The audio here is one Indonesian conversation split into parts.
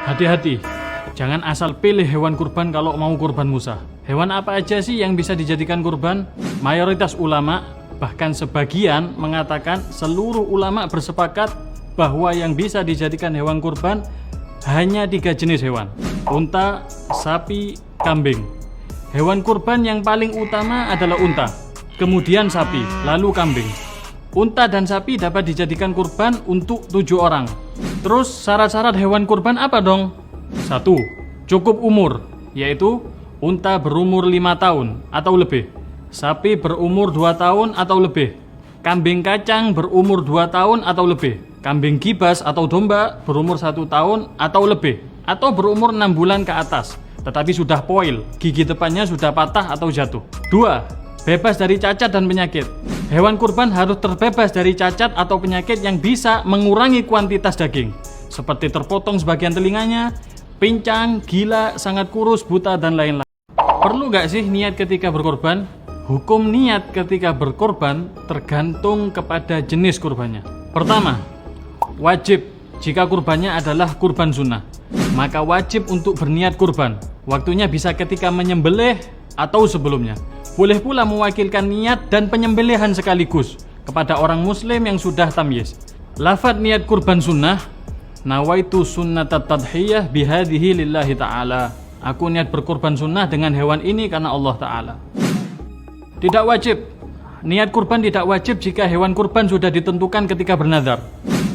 Hati-hati, jangan asal pilih hewan kurban kalau mau kurban Musa. Hewan apa aja sih yang bisa dijadikan kurban? Mayoritas ulama, bahkan sebagian mengatakan seluruh ulama bersepakat bahwa yang bisa dijadikan hewan kurban hanya 3 jenis hewan: unta, sapi, kambing. Hewan kurban yang paling utama adalah unta, kemudian sapi, lalu kambing. Unta dan sapi dapat dijadikan kurban untuk 7 orang. Terus syarat-syarat hewan kurban apa dong? 1. Cukup umur, yaitu unta berumur 5 tahun atau lebih, sapi berumur 2 tahun atau lebih, kambing kacang berumur 2 tahun atau lebih, kambing gibas atau domba berumur 1 tahun atau lebih, atau berumur 6 bulan ke atas, tetapi sudah poil, gigi depannya sudah patah atau jatuh. 2. Bebas dari cacat dan penyakit. Hewan kurban harus terbebas dari cacat atau penyakit yang bisa mengurangi kuantitas daging, seperti terpotong sebagian telinganya, pincang, gila, sangat kurus, buta, dan lain-lain. Perlu gak sih niat ketika berkorban? Hukum niat ketika berkorban tergantung kepada jenis kurbannya. Pertama, wajib jika kurbannya adalah kurban sunnah, maka wajib untuk berniat kurban. Waktunya bisa ketika menyembelih atau sebelumnya. Boleh pula mewakilkan niat dan penyembelihan sekaligus kepada orang muslim yang sudah tamyiz. Lafaz niat kurban sunnah, nawaitu sunnatat tadhiyah bihadhihi lillahi ta'ala. Aku niat berkurban sunnah dengan hewan ini karena Allah Ta'ala. Tidak wajib. Niat kurban tidak wajib jika hewan kurban sudah ditentukan ketika bernazar.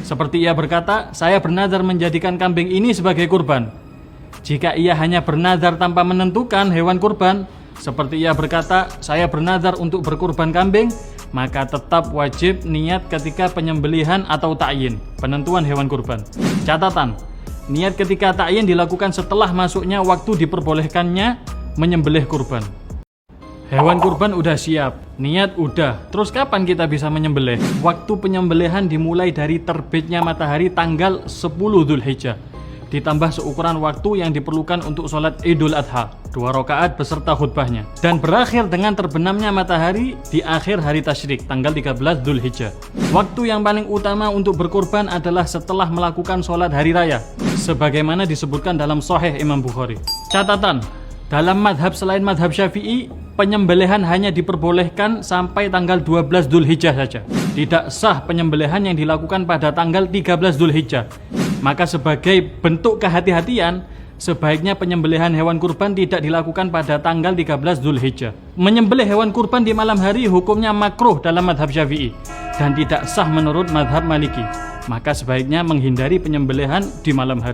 Seperti ia berkata, saya bernazar menjadikan kambing ini sebagai kurban. Jika ia hanya bernazar tanpa menentukan hewan kurban, seperti ia berkata, saya bernazar untuk berkurban kambing, maka tetap wajib niat ketika penyembelihan atau ta'yin, penentuan hewan kurban. Catatan, niat ketika ta'yin dilakukan setelah masuknya waktu diperbolehkannya menyembelih kurban. Hewan kurban udah siap, niat udah, terus kapan kita bisa menyembelih? Waktu penyembelihan dimulai dari terbitnya matahari tanggal 10 Dzulhijjah, ditambah seukuran waktu yang diperlukan untuk sholat Idul Adha, 2 rakaat beserta khutbahnya, dan berakhir dengan terbenamnya matahari di akhir hari tasyrik, tanggal 13 Dzulhijjah. Waktu yang paling utama untuk berkurban adalah setelah melakukan sholat hari raya, sebagaimana disebutkan dalam Sahih Imam Bukhari. Catatan, dalam madhab selain madhab Syafi'i, penyembelihan hanya diperbolehkan sampai tanggal 12 Dzulhijjah saja. Tidak sah penyembelihan yang dilakukan pada tanggal 13 Dzulhijjah. Maka sebagai bentuk kehati-hatian, sebaiknya penyembelihan hewan kurban tidak dilakukan pada tanggal 13 Dzulhijjah. Menyembelih hewan kurban di malam hari hukumnya makruh dalam madhab Syafi'i dan tidak sah menurut madhab Maliki. Maka sebaiknya menghindari penyembelihan di malam hari.